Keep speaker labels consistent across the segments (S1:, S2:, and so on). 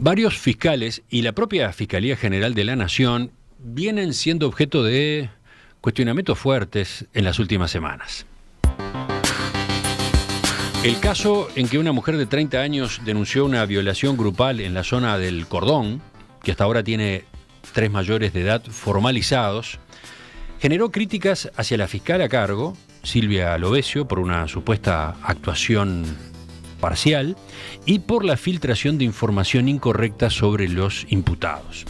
S1: Varios fiscales y la propia Fiscalía General de la Nación vienen siendo objeto de cuestionamientos fuertes en las últimas semanas. El caso en que una mujer de 30 años denunció una violación grupal en la zona del Cordón, que hasta ahora tiene 3 mayores de edad formalizados, generó críticas hacia la fiscal a cargo, Silvia Lovesio, por una supuesta actuación parcial y por la filtración de información incorrecta sobre los imputados.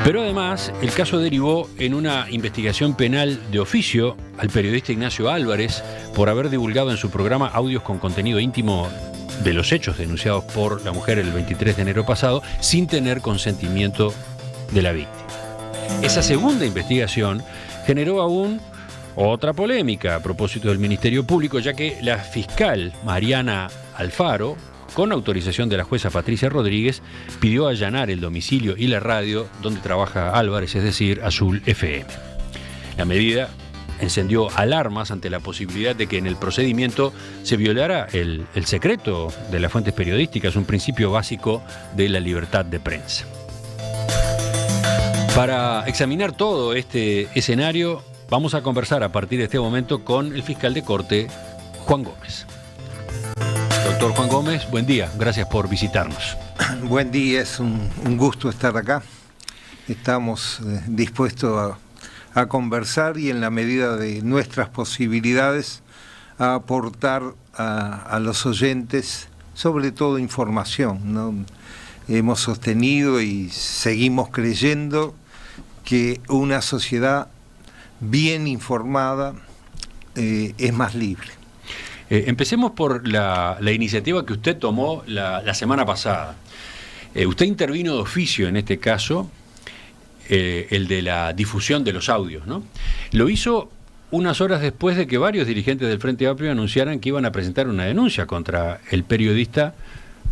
S1: Pero además, el caso derivó en una investigación penal de oficio al periodista Ignacio Álvarez por haber divulgado en su programa audios con contenido íntimo de los hechos denunciados por la mujer el 23 de enero pasado sin tener consentimiento de la víctima. Esa segunda investigación generó aún otra polémica a propósito del Ministerio Público, ya que la fiscal Mariana Alfaro, con autorización de la jueza Patricia Rodríguez, pidió allanar el domicilio y la radio donde trabaja Álvarez, es decir, Azul FM. La medida encendió alarmas ante la posibilidad de que en el procedimiento se violara el secreto de las fuentes periodísticas, un principio básico de la libertad de prensa. Para examinar todo este escenario, vamos a conversar a partir de este momento con el fiscal de corte, Juan Gómez. Doctor Juan Gómez, buen día, gracias por visitarnos.
S2: Buen día, es un gusto estar acá. Estamos dispuestos a conversar y en la medida de nuestras posibilidades a aportar a los oyentes, sobre todo información, ¿no? Hemos sostenido y seguimos creyendo que una sociedad bien informada es más libre.
S1: Empecemos por la iniciativa que usted tomó la semana pasada. Usted intervino de oficio en este caso, el de la difusión de los audios, ¿no? Lo hizo unas horas después de que varios dirigentes del Frente Amplio anunciaran que iban a presentar una denuncia contra el periodista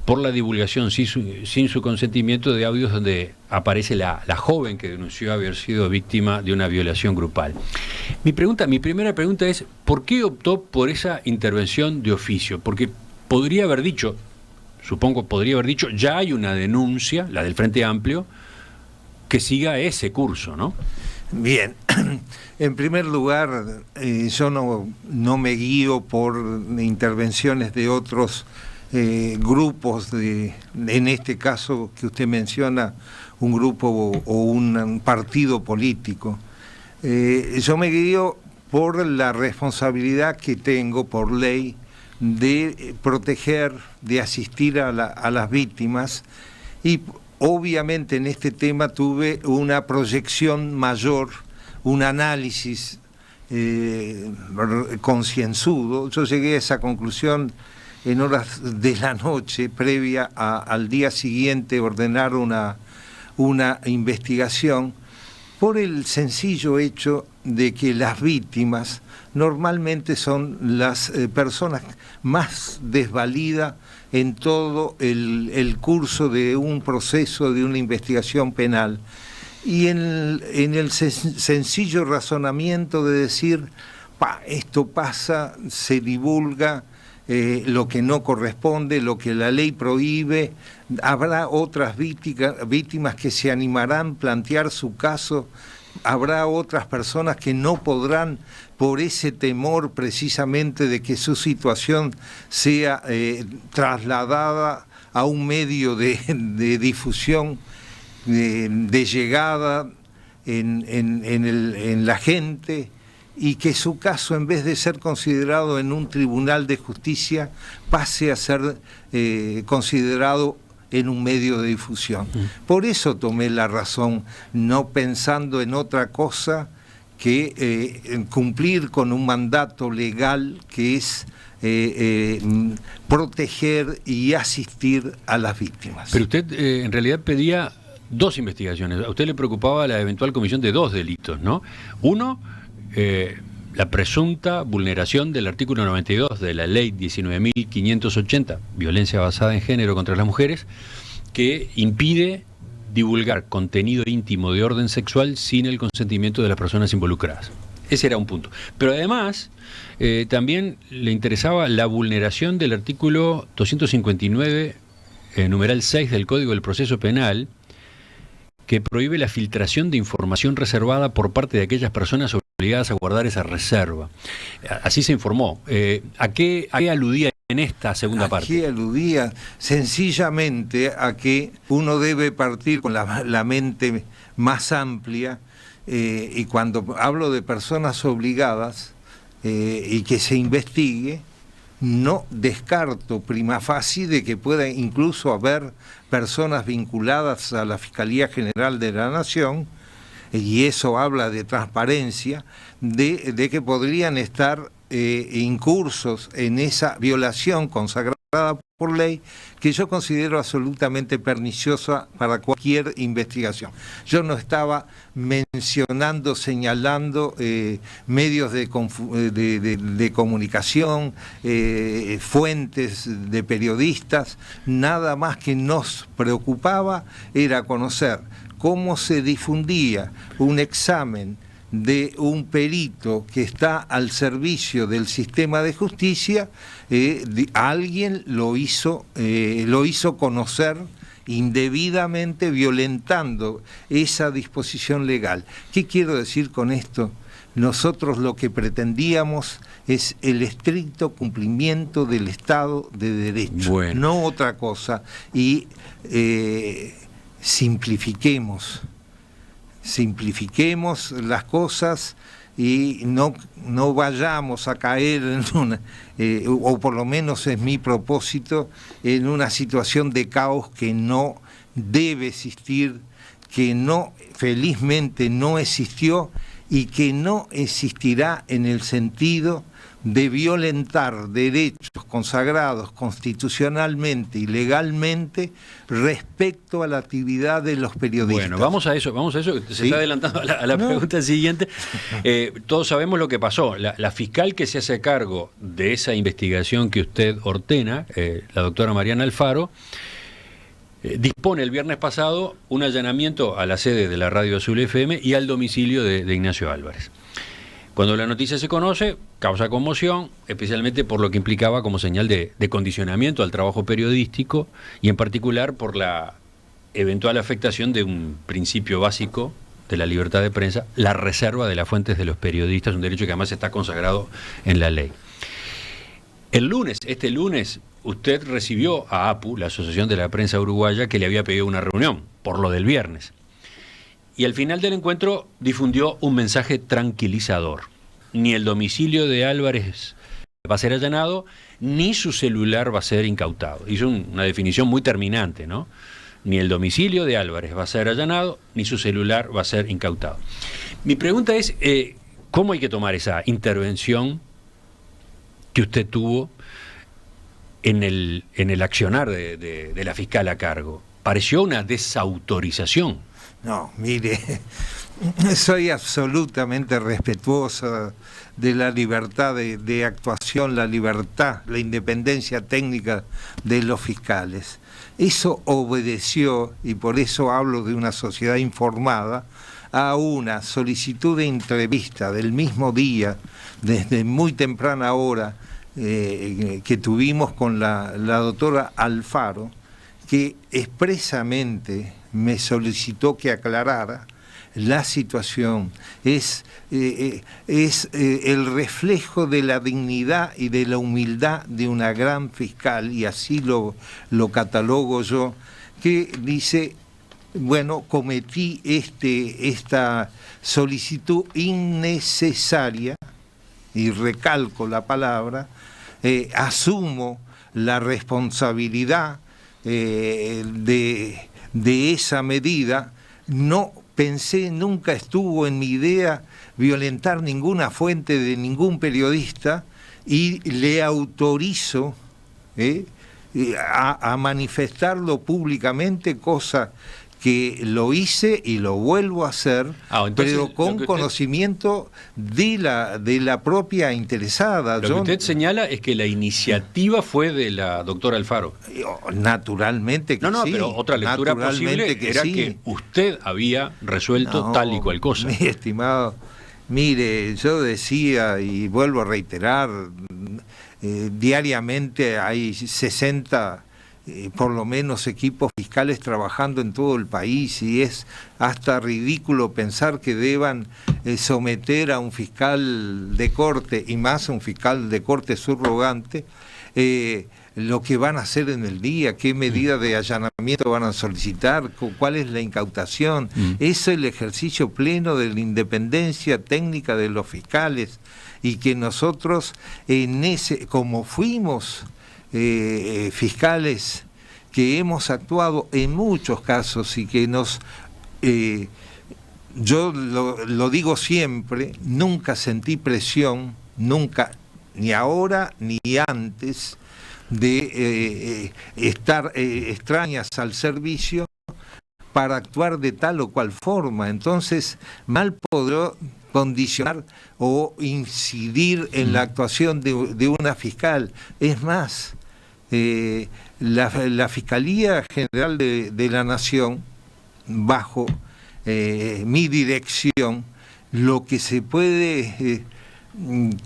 S1: por la divulgación sin su consentimiento de audios donde aparece la joven que denunció haber sido víctima de una violación grupal. Mi primera pregunta es, ¿por qué optó por esa intervención de oficio? Porque podría haber dicho, ya hay una denuncia, la del Frente Amplio, que siga ese curso, ¿no?
S2: Bien, en primer lugar, yo no me guío por intervenciones de otros grupos, en este caso que usted menciona, un grupo o un partido político. Yo me guío por la responsabilidad que tengo por ley de proteger, de asistir a las víctimas, y obviamente en este tema tuve una proyección mayor, un análisis concienzudo. Yo llegué a esa conclusión en horas de la noche, previa al día siguiente ordenar una investigación, por el sencillo hecho de que las víctimas normalmente son las personas más desvalidas en todo el curso de un proceso, de una investigación penal. Y en el sencillo razonamiento de decir, esto pasa, se divulga, lo que no corresponde, lo que la ley prohíbe, habrá otras víctimas que se animarán a plantear su caso, habrá otras personas que no podrán, por ese temor precisamente de que su situación sea trasladada a un medio de difusión, de llegada en la gente, y que su caso, en vez de ser considerado en un tribunal de justicia, pase a ser considerado en un medio de difusión. Por eso tomé la razón, no pensando en otra cosa que cumplir con un mandato legal que es proteger y asistir a las víctimas.
S1: Pero usted en realidad pedía 2 investigaciones. A usted le preocupaba la eventual comisión de 2 delitos, ¿no? Uno, la presunta vulneración del artículo 92 de la ley 19.580, violencia basada en género contra las mujeres, que impide divulgar contenido íntimo de orden sexual sin el consentimiento de las personas involucradas. Ese era un punto. Pero además, también le interesaba la vulneración del artículo 259 numeral 6 del Código del Proceso Penal, que prohíbe la filtración de información reservada por parte de aquellas personas obligadas a guardar esa reserva. Así se informó. ¿A qué aludía en esta segunda parte?
S2: Aquí aludía sencillamente a que uno debe partir con la mente más amplia, y cuando hablo de personas obligadas y que se investigue, no descarto prima facie de que pueda incluso haber personas vinculadas a la Fiscalía General de la Nación, y eso habla de transparencia, de que podrían estar incursos en esa violación consagrada por ley, que yo considero absolutamente perniciosa para cualquier investigación. Yo no estaba mencionando, señalando medios de comunicación, fuentes de periodistas. Nada más que nos preocupaba era conocer cómo se difundía un examen de un perito que está al servicio del sistema de justicia. Alguien lo hizo conocer indebidamente, violentando esa disposición legal. ¿Qué quiero decir con esto? Nosotros lo que pretendíamos es el estricto cumplimiento del Estado de Derecho, no otra cosa, y simplifiquemos las cosas y no vayamos a caer en una, o por lo menos es mi propósito, en una situación de caos que no debe existir, que felizmente no existió y que no existirá, en el sentido de violentar derechos consagrados constitucionalmente y legalmente respecto a la actividad de los periodistas.
S1: Bueno, vamos a eso. Se ¿Sí? Está adelantando a la pregunta siguiente. Todos sabemos lo que pasó. La fiscal que se hace cargo de esa investigación que usted ordena, la doctora Mariana Alfaro, dispone el viernes pasado un allanamiento a la sede de la Radio Azul FM y al domicilio de Ignacio Álvarez. Cuando la noticia se conoce, causa conmoción, especialmente por lo que implicaba como señal de condicionamiento al trabajo periodístico y en particular por la eventual afectación de un principio básico de la libertad de prensa, la reserva de las fuentes de los periodistas, un derecho que además está consagrado en la ley. Este lunes, usted recibió a APU, la Asociación de la Prensa Uruguaya, que le había pedido una reunión por lo del viernes. Y al final del encuentro difundió un mensaje tranquilizador. Ni el domicilio de Álvarez va a ser allanado, ni su celular va a ser incautado. Hizo una definición muy terminante, ¿no? Ni el domicilio de Álvarez va a ser allanado, ni su celular va a ser incautado. Mi pregunta es, ¿cómo hay que tomar esa intervención que usted tuvo en el accionar de la fiscal a cargo? Pareció una desautorización.
S2: No, mire, soy absolutamente respetuoso de la libertad de actuación, la libertad, la independencia técnica de los fiscales. Eso obedeció, y por eso hablo de una sociedad informada, a una solicitud de entrevista del mismo día, desde muy temprana hora, que tuvimos con la doctora Alfaro, que expresamente me solicitó que aclarara la situación. Es el reflejo de la dignidad y de la humildad de una gran fiscal, y así lo catalogo yo, que dice, bueno, cometí esta solicitud innecesaria, y recalco la palabra, asumo la responsabilidad de esa medida. No pensé, nunca estuvo en mi idea violentar ninguna fuente de ningún periodista, y le autorizo a manifestarlo públicamente, cosa que lo hice y lo vuelvo a hacer, pero con conocimiento de la propia interesada.
S1: Lo que usted señala es que la iniciativa fue de la doctora Alfaro.
S2: Naturalmente que sí.
S1: No, pero otra lectura posible era sí, que usted había resuelto tal y cual cosa.
S2: Mi estimado, mire, yo decía y vuelvo a reiterar, diariamente hay 60 por lo menos equipos fiscales trabajando en todo el país, y es hasta ridículo pensar que deban someter a un fiscal de corte, y más a un fiscal de corte subrogante, lo que van a hacer en el día, qué medida de allanamiento van a solicitar, cuál es la incautación. Es el ejercicio pleno de la independencia técnica de los fiscales, y que nosotros, como fuimos fiscales que hemos actuado en muchos casos y que yo lo digo siempre, nunca sentí presión, nunca, ni ahora ni antes, de estar extrañas al servicio para actuar de tal o cual forma. Entonces, mal podrá condicionar o incidir en la actuación de una fiscal. Es más, la Fiscalía General de la Nación, bajo mi dirección, lo que se puede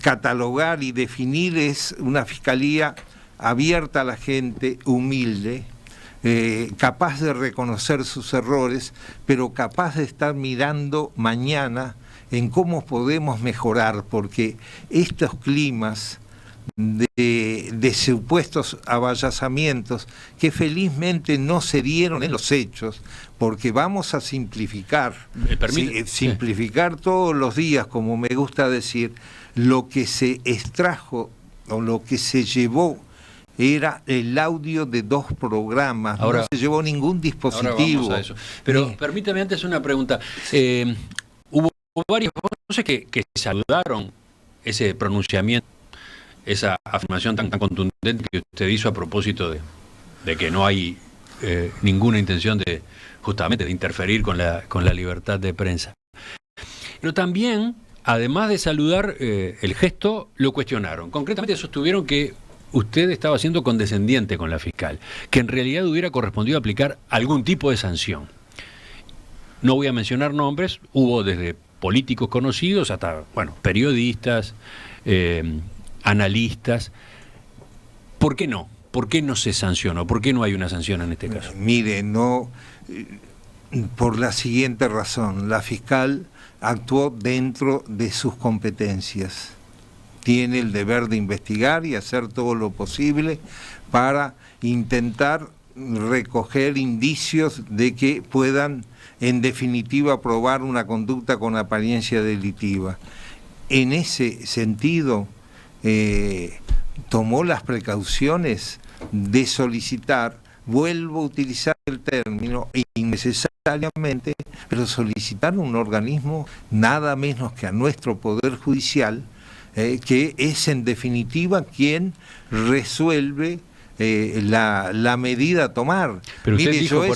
S2: catalogar y definir es una fiscalía abierta a la gente, humilde, capaz de reconocer sus errores, pero capaz de estar mirando mañana en cómo podemos mejorar, porque estos climas de supuestos avallazamientos que felizmente no se dieron en los hechos, porque vamos a simplificar, simplificar todos los días, como me gusta decir, lo que se extrajo o lo que se llevó era el audio de 2 programas, ahora, no se llevó ningún dispositivo.
S1: Ahora vamos a eso. Pero permítame antes una pregunta. Hubo varias voces que saludaron ese pronunciamiento, esa afirmación tan contundente que usted hizo a propósito de que no hay ninguna intención justamente de interferir con la libertad de prensa. Pero también, además de saludar el gesto, lo cuestionaron. Concretamente sostuvieron que usted estaba siendo condescendiente con la fiscal, que en realidad hubiera correspondido aplicar algún tipo de sanción. No voy a mencionar nombres, hubo desde políticos conocidos hasta, periodistas, analistas. ¿Por qué no? ¿Por qué no se sancionó? ¿Por qué no hay una sanción en este caso?
S2: Mire, por la siguiente razón: la fiscal actuó dentro de sus competencias. Tiene el deber de investigar y hacer todo lo posible para intentar recoger indicios de que puedan, en definitiva, probar una conducta con apariencia delictiva. En ese sentido, tomó las precauciones de solicitar, vuelvo a utilizar el término innecesariamente, pero solicitar un organismo nada menos que a nuestro Poder Judicial, que es en definitiva quien resuelve la medida a tomar.
S1: Pero
S2: mire,
S1: dijo,
S2: yo he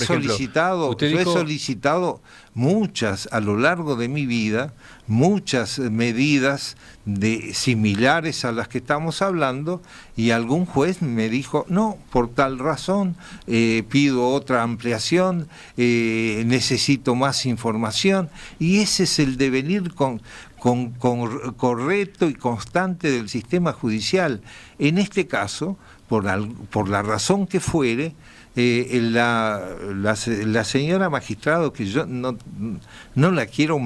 S2: solicitado muchas, a lo largo de mi vida, muchas medidas similares a las que estamos hablando, y algún juez me dijo, no, por tal razón, pido otra ampliación, necesito más información, y ese es el devenir correcto y constante del sistema judicial. En este caso, por la razón que fuere, la señora magistrado, que yo no la quiero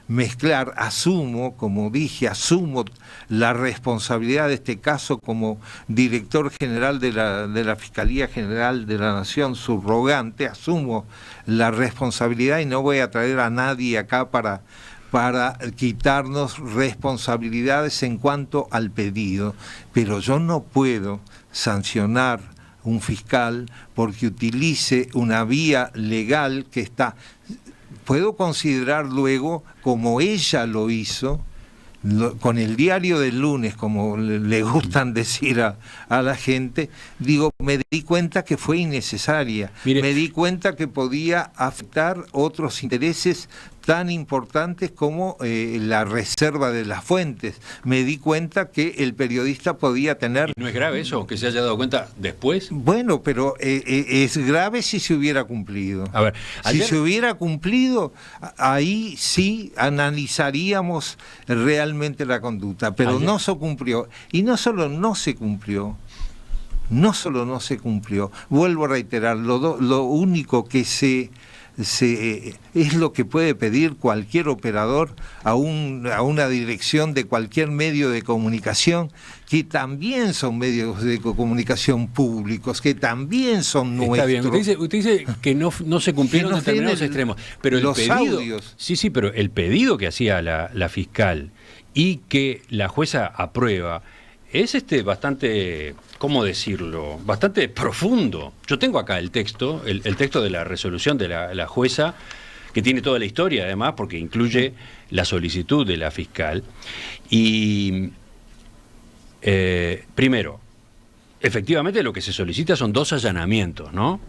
S2: mezclar, asumo, como dije, asumo la responsabilidad de este caso como director general de la Fiscalía General de la Nación, subrogante, asumo la responsabilidad y no voy a traer a nadie acá para quitarnos responsabilidades en cuanto al pedido, pero yo no puedo sancionar un fiscal porque utilice una vía legal que está. Puedo considerar luego, como ella lo hizo, con el diario del lunes, como le gustan decir a la gente, digo, me di cuenta que fue innecesaria. Mire, me di cuenta que podía afectar otros intereses tan importantes como la reserva de las fuentes. Me di cuenta que el periodista podía tener...
S1: ¿Y no es grave eso, que se haya dado cuenta después?
S2: Bueno, pero es grave si se hubiera cumplido.
S1: A ver,
S2: si se hubiera cumplido, ahí sí analizaríamos realmente la conducta, pero no se cumplió. Y no solo no se cumplió, no solo no se cumplió, vuelvo a reiterar, lo único que es lo que puede pedir cualquier operador a una dirección de cualquier medio de comunicación, que también son medios de comunicación públicos, que también son nuestros.
S1: Está bien, usted dice que no se cumplieron determinados extremos, pero el pedido,
S2: audios.
S1: Sí, pero el pedido que hacía la fiscal y que la jueza aprueba es bastante, ¿cómo decirlo?, bastante profundo. Yo tengo acá el texto, el texto de la resolución de la jueza, que tiene toda la historia además, porque incluye la solicitud de la fiscal. Y primero, efectivamente lo que se solicita son 2 allanamientos, ¿no?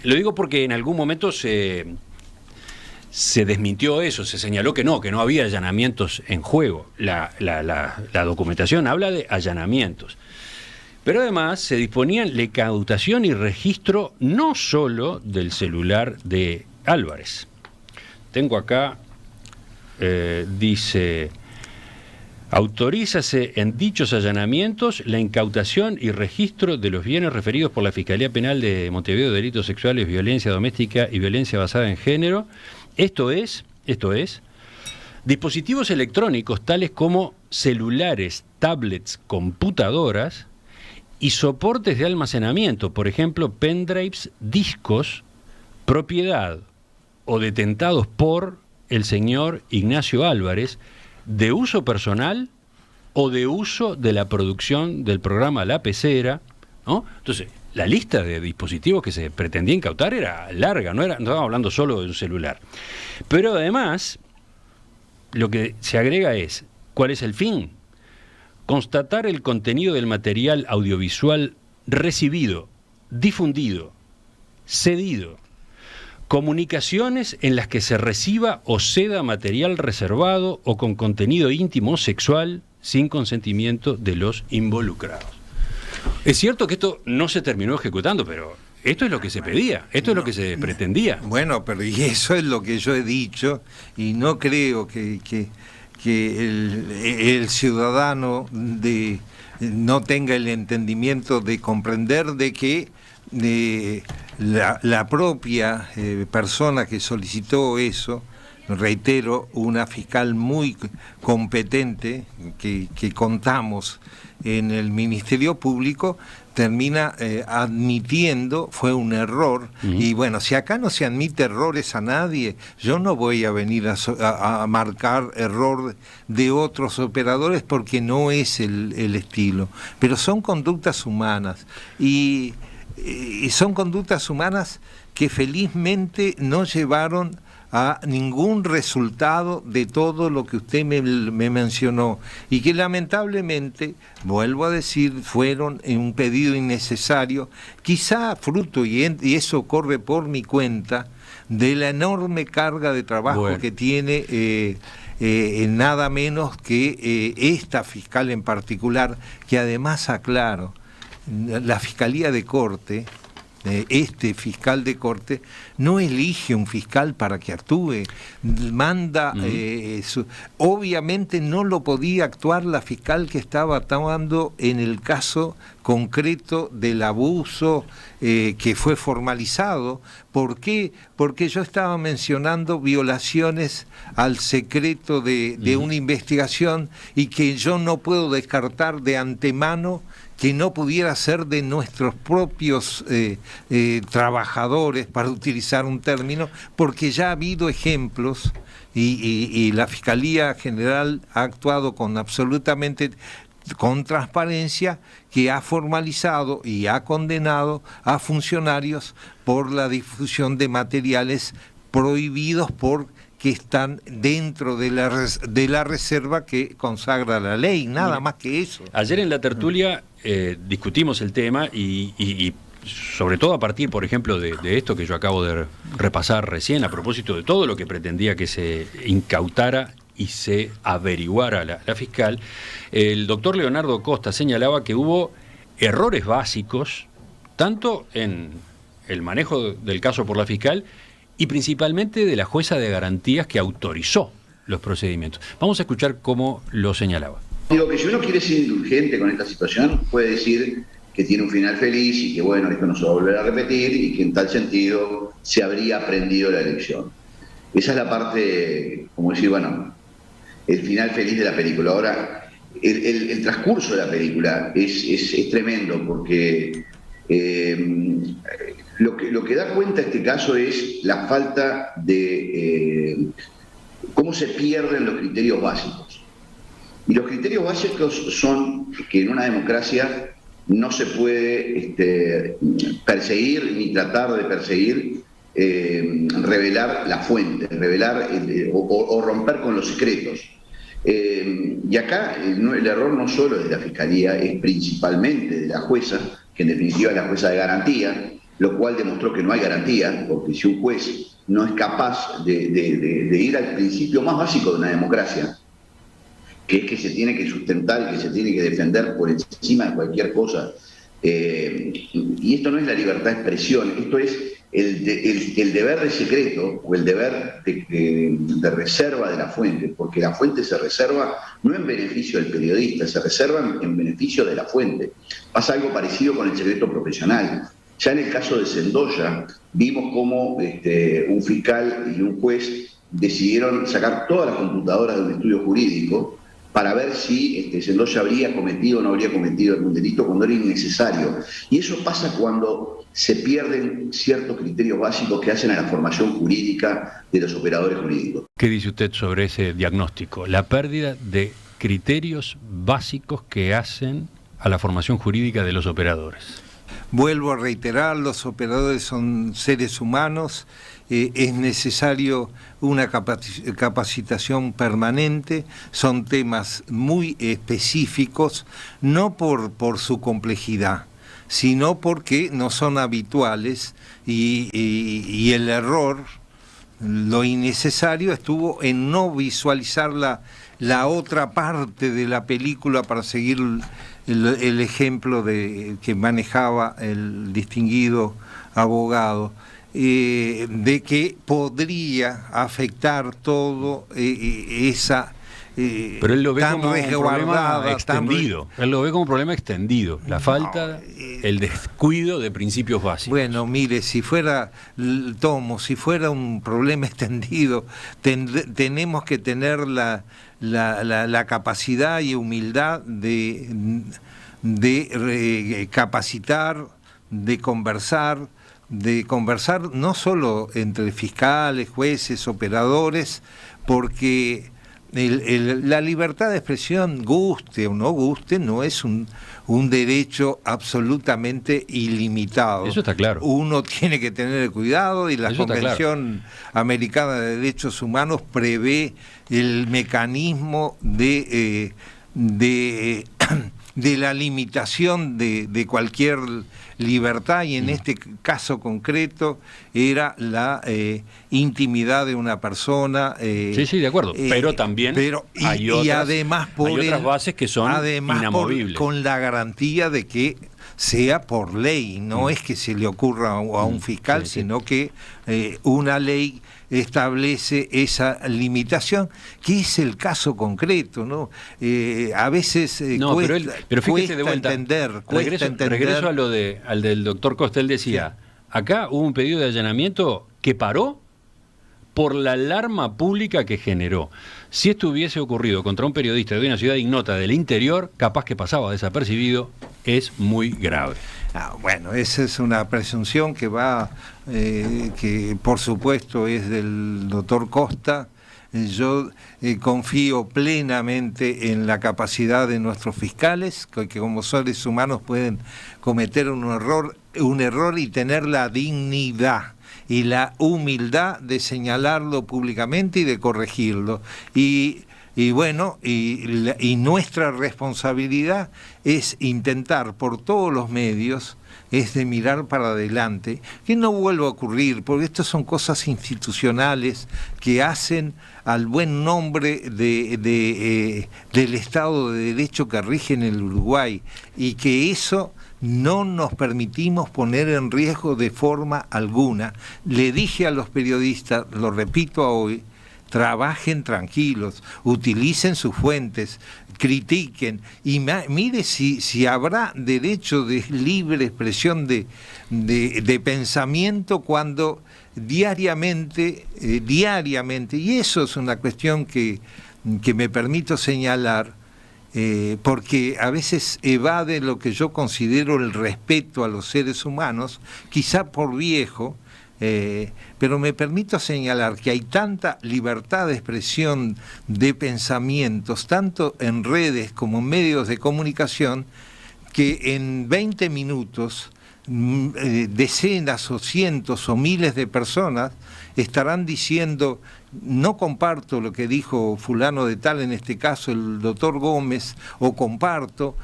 S1: Lo digo porque en algún momento se desmintió eso, se señaló que no había allanamientos en juego. La documentación habla de allanamientos. Pero además se disponían la incautación y registro no solo del celular de Álvarez. Tengo acá, dice, autorízase en dichos allanamientos la incautación y registro de los bienes referidos por la Fiscalía Penal de Montevideo de delitos sexuales, violencia doméstica y violencia basada en género. Esto es, dispositivos electrónicos tales como celulares, tablets, computadoras y soportes de almacenamiento, por ejemplo, pendrives, discos, propiedad o detentados por el señor Ignacio Álvarez, de uso personal o de uso de la producción del programa La Pecera, ¿no? Entonces, la lista de dispositivos que se pretendía incautar era larga, no estábamos hablando solo de un celular. Pero además, lo que se agrega es, ¿cuál es el fin? Constatar el contenido del material audiovisual recibido, difundido, cedido, comunicaciones en las que se reciba o ceda material reservado o con contenido íntimo o sexual sin consentimiento de los involucrados. Es cierto que esto no se terminó ejecutando, pero esto es lo que se pedía, esto es lo que se pretendía.
S2: Bueno, pero y eso es lo que yo he dicho, y no creo que el ciudadano no tenga el entendimiento de comprender de que la propia persona que solicitó eso, reitero, una fiscal muy competente que contamos en el Ministerio Público, termina admitiendo fue un error. Y bueno, si acá no se admite errores a nadie, yo no voy a venir a marcar error de otros operadores porque no es el estilo, pero son conductas humanas y son conductas humanas que felizmente no llevaron a ningún resultado de todo lo que usted me mencionó, y que lamentablemente, vuelvo a decir, fueron en un pedido innecesario, quizá fruto, y eso corre por mi cuenta, de la enorme carga de trabajo que tiene nada menos que esta fiscal en particular, que además, aclaro, la Fiscalía de Corte, este fiscal de corte no elige un fiscal para que actúe, manda obviamente no lo podía actuar la fiscal que estaba actuando en el caso concreto del abuso que fue formalizado. ¿Por qué? Porque yo estaba mencionando violaciones al secreto de una investigación, y que yo no puedo descartar de antemano que no pudiera ser de nuestros propios trabajadores, para utilizar un término, porque ya ha habido ejemplos y la Fiscalía General ha actuado con transparencia, que ha formalizado y ha condenado a funcionarios por la difusión de materiales prohibidos que están dentro de la reserva que consagra la ley, nada más que eso.
S1: Ayer en la tertulia discutimos el tema y sobre todo a partir, por ejemplo, de esto que yo acabo de repasar recién, a propósito de todo lo que pretendía que se incautara y se averiguara la fiscal, el doctor Leonardo Costa señalaba que hubo errores básicos, tanto en el manejo del caso por la fiscal y principalmente de la jueza de garantías que autorizó los procedimientos. Vamos a escuchar cómo lo señalaba.
S3: Digo que si uno quiere ser indulgente con esta situación, puede decir que tiene un final feliz y que bueno, esto no se va a volver a repetir y que en tal sentido se habría aprendido la lección. Esa es la parte, como decir, bueno, el final feliz de la película. Ahora, el transcurso de la película es tremendo porque lo que da cuenta este caso es la falta de cómo se pierden los criterios básicos. Y los criterios básicos son que en una democracia no se puede perseguir ni tratar de perseguir, revelar la fuente, revelar o romper con los secretos. Y acá el error no solo de la Fiscalía, es principalmente de la jueza, que en definitiva es la jueza de garantía, lo cual demostró que no hay garantía, porque si un juez no es capaz de ir al principio más básico de una democracia, que es que se tiene que sustentar y que se tiene que defender por encima de cualquier cosa, y esto no es la libertad de expresión, esto es el deber de secreto o el deber de reserva de la fuente, porque la fuente se reserva no en beneficio del periodista, se reserva en beneficio de la fuente. Pasa algo parecido con el secreto profesional. Ya en el caso de Sendoya vimos cómo un fiscal y un juez decidieron sacar todas las computadoras de un estudio jurídico para ver si Sendoya habría cometido o no habría cometido algún delito cuando era innecesario. Y eso pasa cuando se pierden ciertos criterios básicos que hacen a la formación jurídica de los operadores jurídicos.
S1: ¿Qué dice usted sobre ese diagnóstico? La pérdida de criterios básicos que hacen a la formación jurídica de los operadores.
S2: Vuelvo a reiterar, los operadores son seres humanos, es necesario una capacitación permanente, son temas muy específicos, no por su complejidad, sino porque no son habituales y el error, lo innecesario estuvo en no visualizar la otra parte de la película, para seguir el ejemplo que manejaba el distinguido abogado, de que podría afectar todo esa
S1: pero él lo ve como un problema extendido. Él lo ve como un problema extendido. La falta, el descuido de principios básicos.
S2: Bueno, mire, si fuera un problema extendido, tenemos que tener la capacidad y humildad de capacitar, de conversar no solo entre fiscales, jueces, operadores, porque la libertad de expresión, guste o no guste, no es un derecho absolutamente ilimitado.
S1: Eso está claro.
S2: Uno tiene que tener cuidado, y la Convención Americana de Derechos Humanos prevé el mecanismo de la limitación de cualquier libertad, y en este caso concreto era la intimidad de una persona.
S1: Sí, de acuerdo, pero también hay otras bases que son inamovibles.
S2: Con la garantía de que sea por ley, no es que se le ocurra a un fiscal, sino que una ley establece esa limitación, que es el caso concreto, ¿no? A veces
S1: pero fíjese de vuelta,
S2: entender.
S1: Regreso al del doctor Costa. Él decía, acá hubo un pedido de allanamiento que paró por la alarma pública que generó. Si esto hubiese ocurrido contra un periodista de una ciudad ignota del interior, capaz que pasaba desapercibido, es muy grave.
S2: Bueno, esa es una presunción que que por supuesto es del doctor Costa. Yo confío plenamente en la capacidad de nuestros fiscales, que como seres humanos pueden cometer un error y tener la dignidad y la humildad de señalarlo públicamente y de corregirlo. Y nuestra responsabilidad es intentar por todos los medios, es de mirar para adelante, que no vuelva a ocurrir, porque estas son cosas institucionales que hacen al buen nombre del Estado de Derecho que rige en el Uruguay, y que eso no nos permitimos poner en riesgo de forma alguna. Le dije a los periodistas, lo repito hoy, trabajen tranquilos, utilicen sus fuentes, critiquen y mire si habrá derecho de libre expresión de pensamiento cuando diariamente, y eso es una cuestión que me permito señalar, porque a veces evade lo que yo considero el respeto a los seres humanos, quizá por viejo, pero me permito señalar que hay tanta libertad de expresión de pensamientos, tanto en redes como en medios de comunicación, que en 20 minutos decenas o cientos o miles de personas estarán diciendo: no comparto lo que dijo fulano de tal, en este caso el doctor Gómez, o comparto,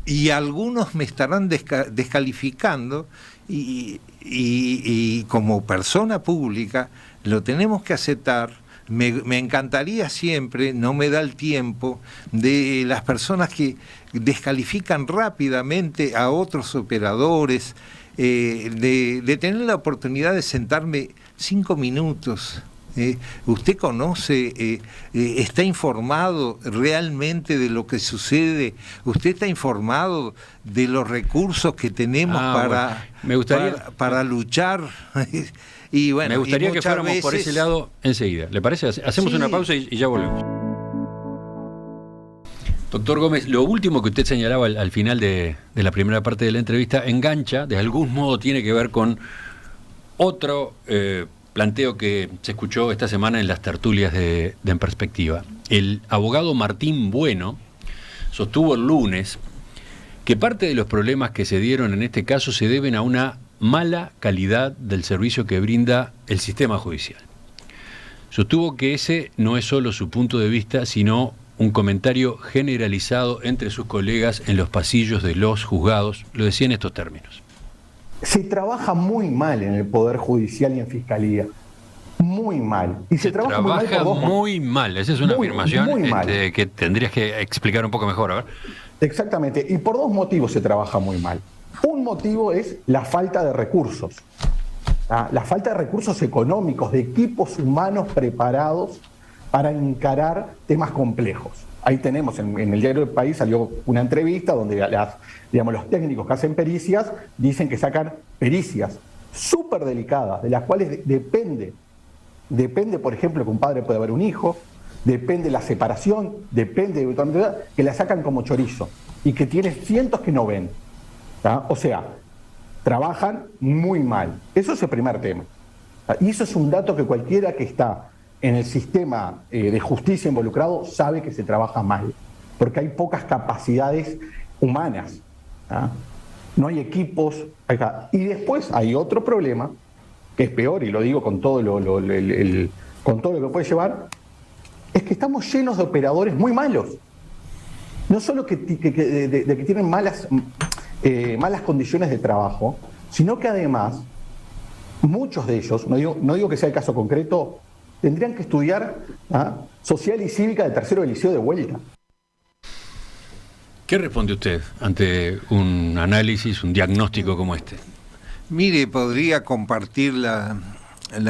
S2: y algunos me estarán descalificando, y como persona pública lo tenemos que aceptar. Me encantaría siempre, no me da el tiempo, de las personas que descalifican rápidamente a otros operadores, de tener la oportunidad de sentarme 5 minutos. ¿Usted conoce, está informado realmente de lo que sucede? ¿Usted está informado de los recursos que tenemos para luchar? Y bueno,
S1: me gustaría que fuéramos por ese lado enseguida. ¿Le parece? Hacemos una pausa y ya volvemos. Doctor Gómez, lo último que usted señalaba al final de la primera parte de la entrevista engancha, de algún modo tiene que ver con otro planteo que se escuchó esta semana en las tertulias de En Perspectiva. El abogado Martín Bueno sostuvo el lunes que parte de los problemas que se dieron en este caso se deben a una mala calidad del servicio que brinda el sistema judicial. Sostuvo que ese no es solo su punto de vista, sino un comentario generalizado entre sus colegas en los pasillos de los juzgados. Lo decía en estos términos:
S4: se trabaja muy mal en el Poder Judicial y en Fiscalía. Muy mal. Y se trabaja
S1: muy mal. Esa es una afirmación que tendrías que explicar un poco mejor. A ver.
S4: Exactamente. Y por 2 motivos se trabaja muy mal. Un motivo es la falta de recursos. La falta de recursos económicos, de equipos humanos preparados para encarar temas complejos. Ahí tenemos, en el diario El País salió una entrevista donde los técnicos que hacen pericias dicen que sacan pericias súper delicadas, de las cuales depende, por ejemplo, que un padre puede haber un hijo, depende la separación, depende de que la sacan como chorizo y que tiene cientos que no ven. O sea, trabajan muy mal. Eso es el primer tema. Y eso es un dato que cualquiera que está en el sistema de justicia involucrado sabe que se trabaja mal, porque hay pocas capacidades humanas. No hay equipos. Y después hay otro problema, que es peor, y lo digo con todo con todo lo que puede llevar, es que estamos llenos de operadores muy malos. No solo que tienen malas condiciones de trabajo, sino que además muchos de ellos, no digo que sea el caso concreto, tendrían que estudiar social y cívica de tercero del liceo de vuelta.
S1: ¿Qué responde usted ante un análisis, un diagnóstico como este?
S2: Mire, podría compartir la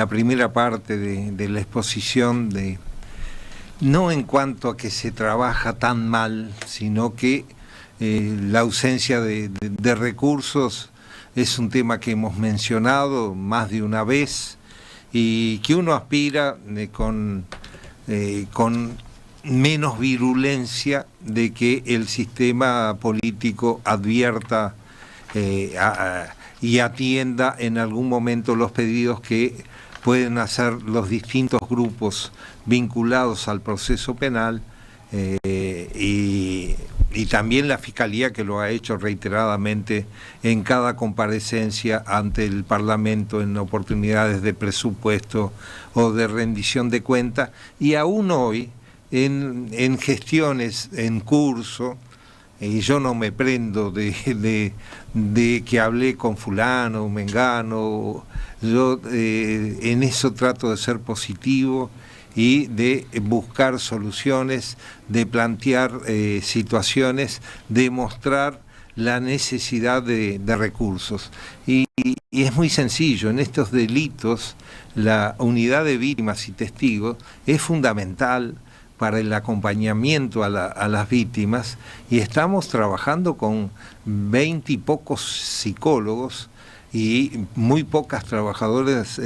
S2: primera parte de la exposición, no en cuanto a que se trabaja tan mal, sino que la ausencia de recursos es un tema que hemos mencionado más de una vez, y que uno aspira con menos virulencia de que el sistema político advierta y atienda en algún momento los pedidos que pueden hacer los distintos grupos vinculados al proceso penal, y también la Fiscalía, que lo ha hecho reiteradamente en cada comparecencia ante el Parlamento en oportunidades de presupuesto o de rendición de cuentas, y aún hoy en gestiones en curso. Y yo no me prendo de que hablé con fulano o mengano. Yo en eso trato de ser positivo y de buscar soluciones, de plantear situaciones, de mostrar la necesidad de recursos. Y Y es muy sencillo, en estos delitos la unidad de víctimas y testigos es fundamental para el acompañamiento a las víctimas, y estamos trabajando con 20 y pocos psicólogos y muy pocas trabajadoras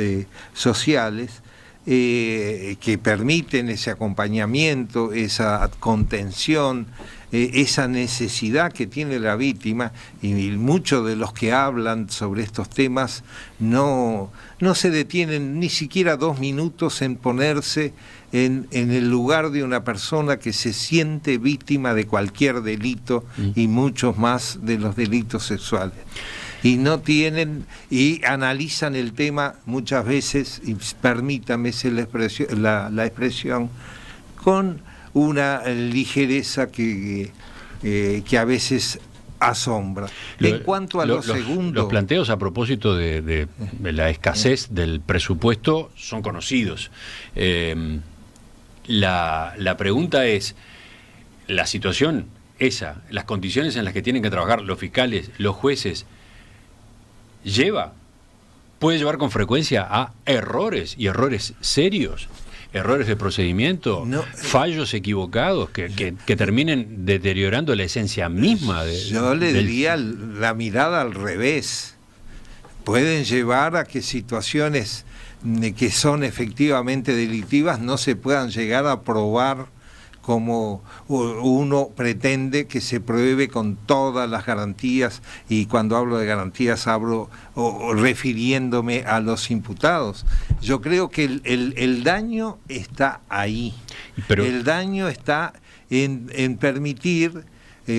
S2: sociales que permiten ese acompañamiento, esa contención, esa necesidad que tiene la víctima, y muchos de los que hablan sobre estos temas no se detienen ni siquiera 2 minutos en ponerse en el lugar de una persona que se siente víctima de cualquier delito, y muchos más de los delitos sexuales. Y no tienen, y analizan el tema muchas veces, y permítame la expresión, con una ligereza que a veces asombra. En cuanto a lo segundo...
S1: Los planteos a propósito de la escasez del presupuesto son conocidos. La pregunta es, la situación esa, las condiciones en las que tienen que trabajar los fiscales, los jueces, puede llevar con frecuencia a errores, y errores serios, errores de procedimiento, fallos equivocados que terminen deteriorando la esencia misma de...
S2: Yo le diría la mirada al revés. Pueden llevar a que situaciones que son efectivamente delictivas no se puedan llegar a probar como uno pretende que se pruebe con todas las garantías, y cuando hablo de garantías hablo refiriéndome a los imputados. Yo creo que el daño está ahí. Pero el daño está en permitir,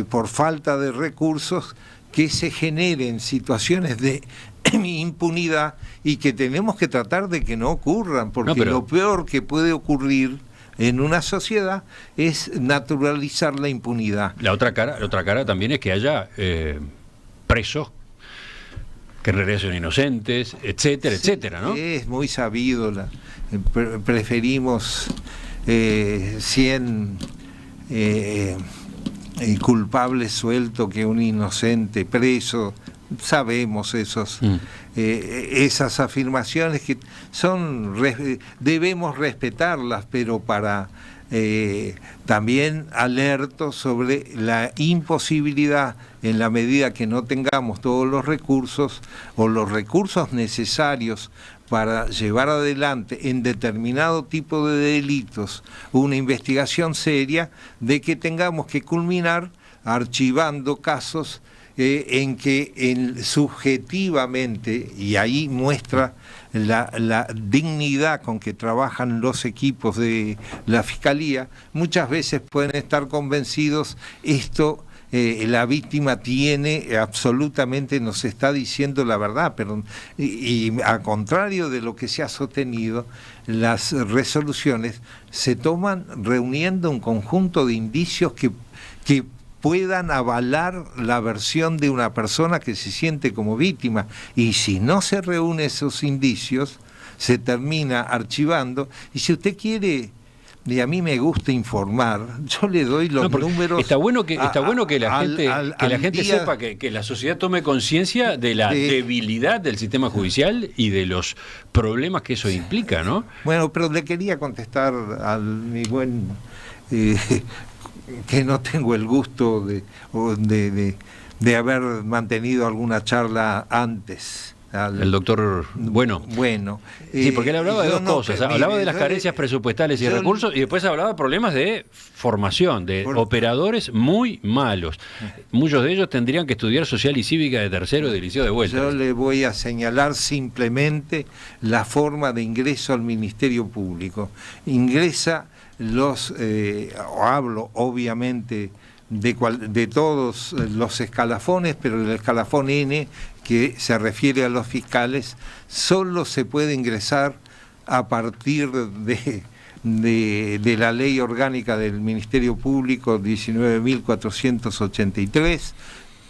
S2: por falta de recursos, que se generen situaciones de impunidad, y que tenemos que tratar de que no ocurran, porque lo peor que puede ocurrir en una sociedad es naturalizar la impunidad. La otra cara también es que haya presos que en realidad son inocentes, etcétera, etcétera, ¿no? Es muy sabido, preferimos 100 culpables sueltos que un inocente preso. Sabemos esas afirmaciones que son, debemos respetarlas, pero para también alertos sobre la imposibilidad, en la medida que no tengamos todos los recursos o los recursos necesarios para llevar adelante en determinado tipo de delitos una investigación seria, de que tengamos que culminar archivando casos en que subjetivamente, y ahí muestra la dignidad con que trabajan los equipos de la Fiscalía, muchas veces pueden estar convencidos la víctima tiene absolutamente, nos está diciendo la verdad, pero y a contrario de lo que se ha sostenido, las resoluciones se toman reuniendo un conjunto de indicios que puedan avalar la versión de una persona que se siente como víctima, y si no se reúnen esos indicios, se termina archivando. Y si usted quiere, y a mí me gusta informar, yo le doy los números. Está bueno que la gente sepa, que la sociedad tome conciencia de la debilidad del sistema judicial y de los problemas que eso implica, ¿no? Bueno, pero le quería contestar a mi buen... que no tengo el gusto de haber mantenido alguna charla antes. El doctor Bueno. Sí, porque él hablaba de dos cosas. Hablaba de las carencias presupuestales y recursos, y después hablaba de problemas de formación, de operadores muy malos. Muchos de ellos tendrían que estudiar social y cívica de tercero de liceo de vuelta. Yo le voy a señalar simplemente la forma de ingreso al Ministerio Público. Ingresa hablo obviamente de todos los escalafones, pero el escalafón N, que se refiere a los fiscales, solo se puede ingresar a partir de la ley orgánica del Ministerio Público 19.483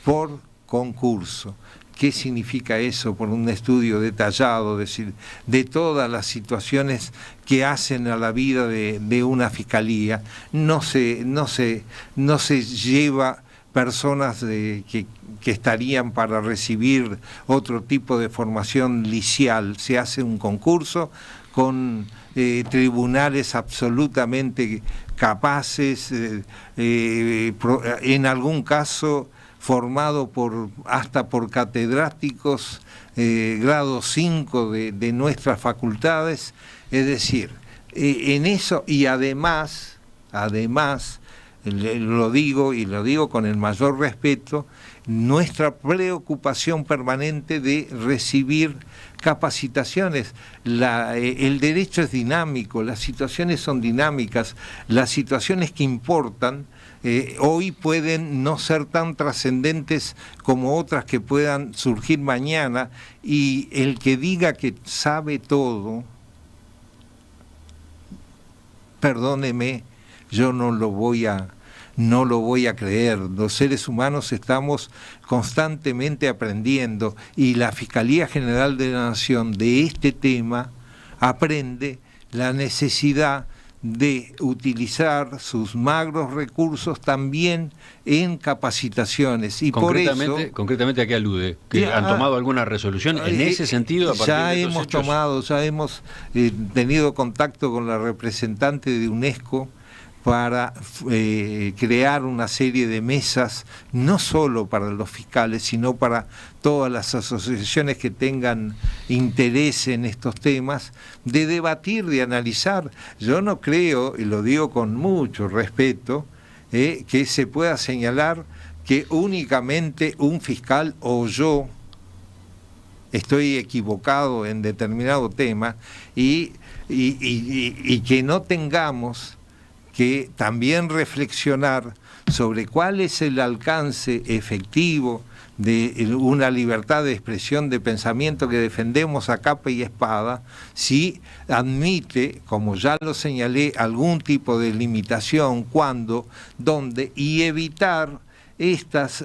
S2: por concurso. ¿Qué significa eso? Por un estudio detallado, decir, de todas las situaciones que hacen a la vida de una fiscalía. No se lleva personas que estarían para recibir otro tipo de formación licial. Se hace un concurso con tribunales absolutamente capaces, en algún caso formado hasta por catedráticos grado 5 de nuestras facultades. Es decir, en eso, y además, lo digo con el mayor respeto, nuestra preocupación permanente de recibir capacitaciones. El derecho es dinámico, las situaciones son dinámicas, las situaciones que importan hoy pueden no ser tan trascendentes como otras que puedan surgir mañana, y el que diga que sabe todo, perdóneme, yo no lo voy a creer. Los seres humanos estamos constantemente aprendiendo, y la Fiscalía General de la Nación de este tema aprende la necesidad de utilizar sus magros recursos también en capacitaciones. Y
S1: concretamente, ¿a qué alude? ¿Que han tomado alguna resolución en ese sentido? A partir de estos hechos?
S2: Ya hemos tenido contacto con la representante de UNESCO para crear una serie de mesas, no solo para los fiscales, sino para todas las asociaciones que tengan interés en estos temas, de debatir, de analizar. Yo no creo, y lo digo con mucho respeto, que se pueda señalar que únicamente un fiscal o yo estoy equivocado en determinado tema, y que no tengamos que también reflexionar sobre cuál es el alcance efectivo de una libertad de expresión de pensamiento que defendemos a capa y espada, si admite, como ya lo señalé, algún tipo de limitación, cuándo, dónde, y evitar estas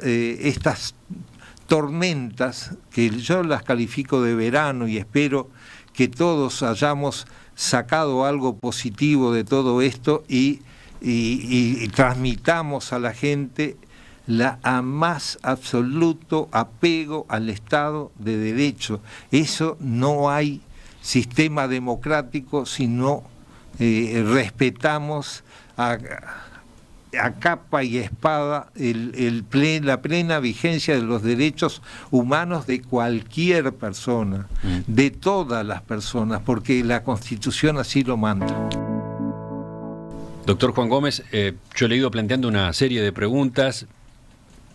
S2: tormentas, que yo las califico de verano, y espero que todos hayamos sacado algo positivo de todo esto y transmitamos a la gente a más absoluto apego al Estado de Derecho. Eso no hay sistema democrático si no respetamos a capa y espada la plena vigencia de los derechos humanos de cualquier persona, de todas las personas, porque la Constitución así lo manda.
S1: Doctor Juan Gómez, yo le he ido planteando una serie de preguntas.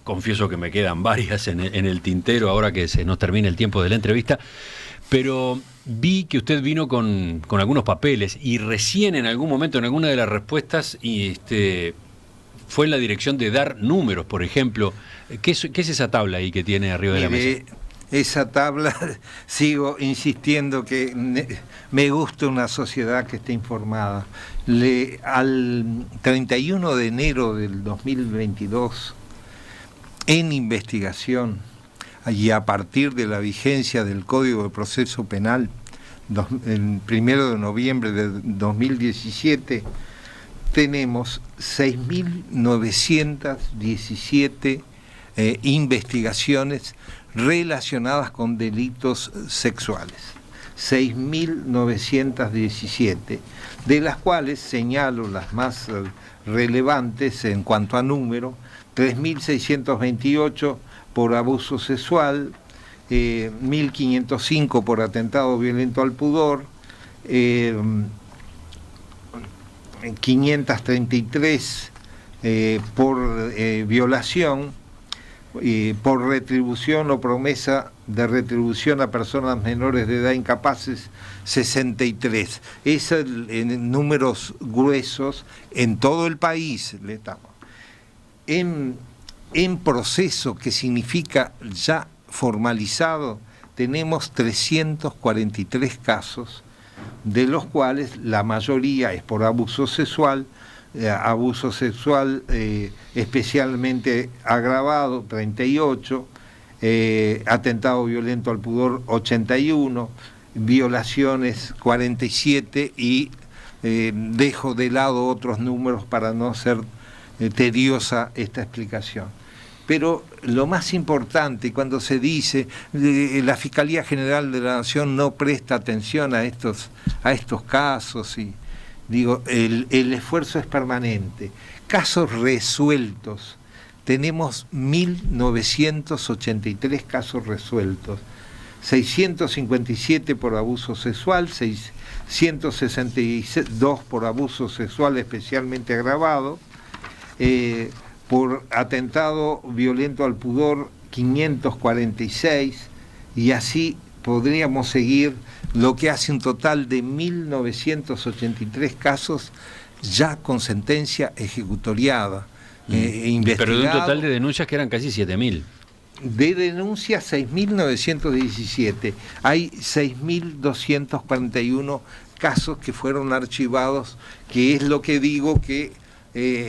S1: Confieso que me quedan varias en el tintero ahora que se nos termina el tiempo de la entrevista, pero vi que usted vino con algunos papeles, y recién en algún momento, en alguna de las respuestas, fue en la dirección de dar números, por ejemplo. ¿Qué es esa tabla ahí que tiene arriba de la mesa?
S2: Esa tabla, sigo insistiendo que me gusta una sociedad que esté informada. Al 31 de enero del 2022, en investigación, y a partir de la vigencia del Código de Proceso Penal, el 1 de noviembre de 2017, tenemos 6.917 investigaciones relacionadas con delitos sexuales. 6.917, de las cuales señalo las más relevantes en cuanto a número: 3.628 por abuso sexual, 1.505 por atentado violento al pudor, 533 por violación, por retribución o promesa de retribución a personas menores de edad incapaces, 63. Esos en números gruesos en todo el país. En proceso, que significa ya formalizado, tenemos 343 casos, de los cuales la mayoría es por abuso sexual especialmente agravado, 38, atentado violento al pudor, 81, violaciones, 47, y dejo de lado otros números para no ser tediosa esta explicación. Pero lo más importante, cuando se dice la Fiscalía General de la Nación no presta atención a estos casos, y digo, el esfuerzo es permanente. Casos resueltos, tenemos 1.983 casos resueltos, 657 por abuso sexual, 662 por abuso sexual especialmente agravado, por atentado violento al pudor 546, y así podríamos seguir, lo que hace un total de 1.983 casos ya con sentencia ejecutoriada, investigado.
S1: Pero de un total de denuncias que eran casi 7.000.
S2: De denuncias 6.917, hay 6.241 casos que fueron archivados, que es lo que digo que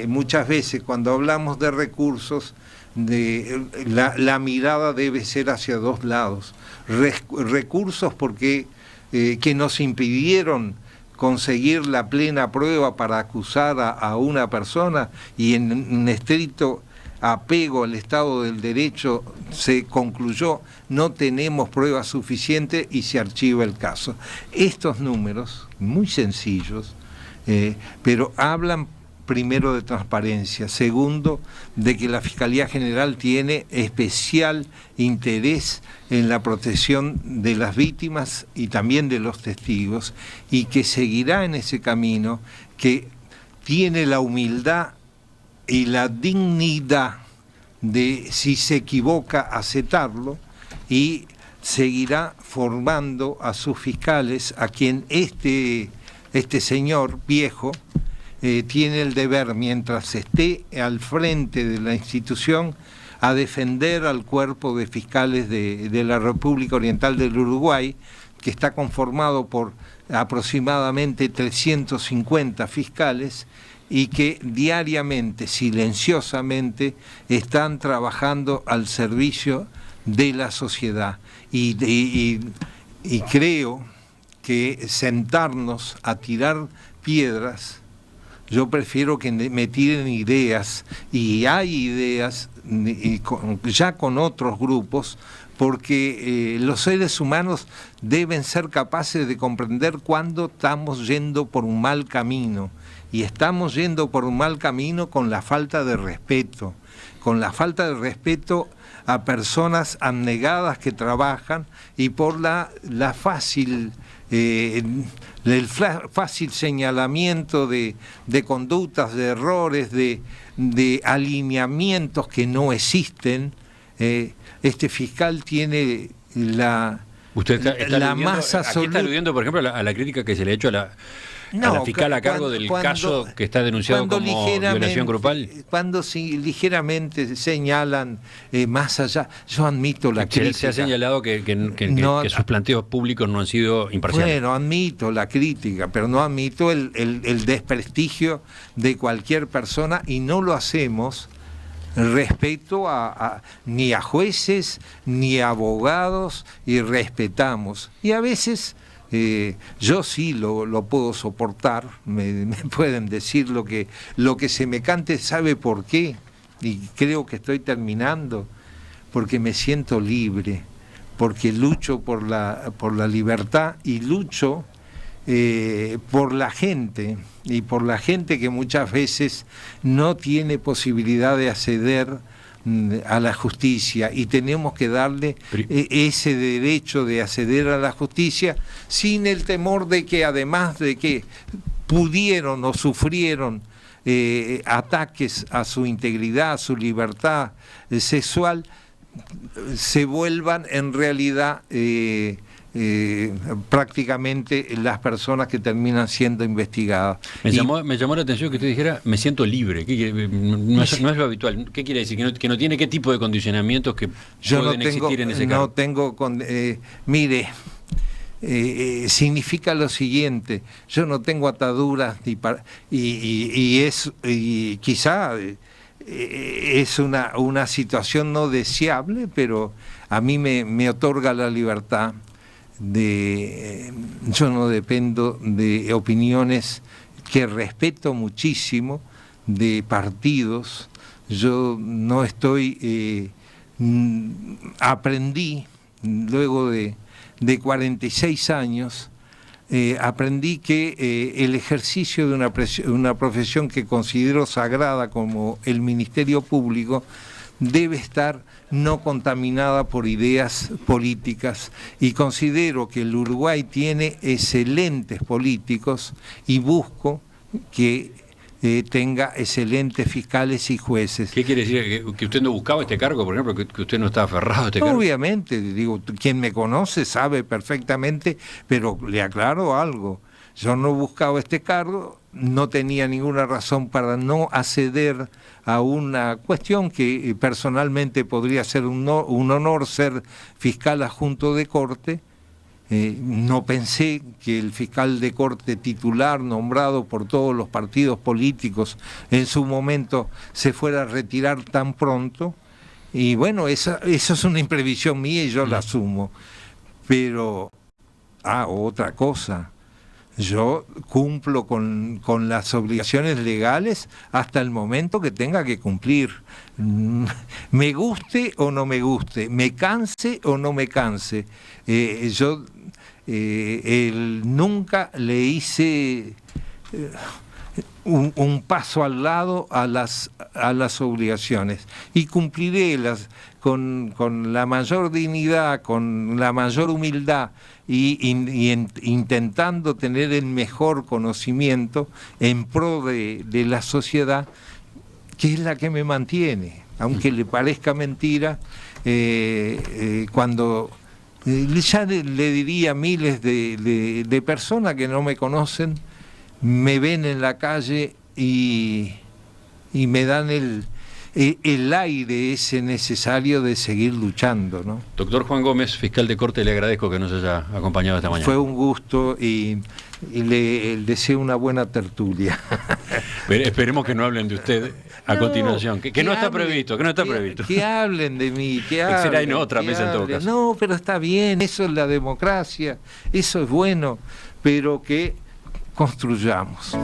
S2: muchas veces cuando hablamos de recursos, la mirada debe ser hacia dos lados. Recursos porque que nos impidieron conseguir la plena prueba para acusar a una persona, y en estricto apego al Estado del Derecho se concluyó no tenemos pruebas suficientes y se archiva el caso. Estos números, muy sencillos, pero hablan primero de transparencia, segundo de que la Fiscalía General tiene especial interés en la protección de las víctimas y también de los testigos, y que seguirá en ese camino, que tiene la humildad y la dignidad de, si se equivoca, aceptarlo, y seguirá formando a sus fiscales, a quien este señor viejo tiene el deber, mientras esté al frente de la institución, a defender al cuerpo de fiscales de la República Oriental del Uruguay, que está conformado por aproximadamente 350 fiscales, y que diariamente, silenciosamente, están trabajando al servicio de la sociedad. Y creo que sentarnos a tirar piedras, yo prefiero que me tiren ideas, y hay ideas ya con otros grupos, porque los seres humanos deben ser capaces de comprender cuando estamos yendo por un mal camino, y estamos yendo por un mal camino con la falta de respeto a personas abnegadas que trabajan, y por el fácil señalamiento de conductas, de errores, de alineamientos que no existen. Este fiscal tiene la masa absoluta.
S1: Aquí está aludiendo, por ejemplo, a la crítica que se le ha hecho a la fiscal a cargo del caso que está denunciado como violación grupal.
S2: Cuando ligeramente señalan más allá, yo admito la crítica.
S1: Se ha señalado que sus planteos públicos no han sido imparciales.
S2: Bueno, admito la crítica, pero no admito el desprestigio de cualquier persona, y no lo hacemos respecto ni a jueces ni a abogados, y respetamos. Y a veces yo sí lo puedo soportar, me pueden decir lo que se me cante. ¿Sabe por qué? Y creo que estoy terminando, porque me siento libre, porque lucho por la libertad, y lucho por la gente, y por la gente que muchas veces no tiene posibilidad de acceder a la justicia, y tenemos que darle ese derecho de acceder a la justicia sin el temor de que, además de que pudieron o sufrieron ataques a su integridad, a su libertad sexual, se vuelvan en realidad prácticamente las personas que terminan siendo investigadas.
S1: Me llamó la atención que usted dijera, me siento libre. No es lo habitual. ¿Qué quiere decir? Que no tiene qué tipo de condicionamientos que pueden existir en ese caso.
S2: Mire, significa lo siguiente: yo no tengo ataduras, y quizá es una situación no deseable, pero a mí me otorga la libertad yo no dependo de opiniones que respeto muchísimo, de partidos, Yo no estoy... aprendí, luego de 46 años, aprendí que el ejercicio de una profesión que considero sagrada como el Ministerio Público debe estar no contaminada por ideas políticas, y considero que el Uruguay tiene excelentes políticos y busco que tenga excelentes fiscales y jueces.
S1: ¿Qué quiere decir? ¿Que usted no buscaba este cargo, por ejemplo? ¿Que usted no está aferrado a este cargo?
S2: Obviamente, digo, quien me conoce sabe perfectamente, pero le aclaro algo. Yo no buscaba este cargo, no tenía ninguna razón para no acceder a una cuestión que personalmente podría ser un honor ser fiscal adjunto de corte. No pensé que el fiscal de corte titular, nombrado por todos los partidos políticos en su momento, se fuera a retirar tan pronto. Y bueno, eso es una imprevisión mía y yo la asumo. Pero, otra cosa, yo cumplo con las obligaciones legales hasta el momento que tenga que cumplir. Me guste o no me guste, me canse o no me canse. Yo nunca le hice un paso al lado a las obligaciones, y cumpliré con la mayor dignidad, con la mayor humildad, intentando tener el mejor conocimiento en pro de la sociedad, que es la que me mantiene, aunque le parezca mentira. Cuando ya le diría a miles de personas que no me conocen, me ven en la calle y me dan el aire ese necesario de seguir luchando, ¿no?
S1: Doctor Juan Gómez, fiscal de corte, le agradezco que nos haya acompañado esta mañana.
S2: Fue un gusto y le deseo una buena tertulia.
S1: Esperemos que no hablen de usted a continuación, que no está previsto,
S2: Que hablen de mí, que hablen.
S1: Será en otra mesa en todo caso.
S2: No, pero está bien, eso es la democracia, eso es bueno, pero que construyamos.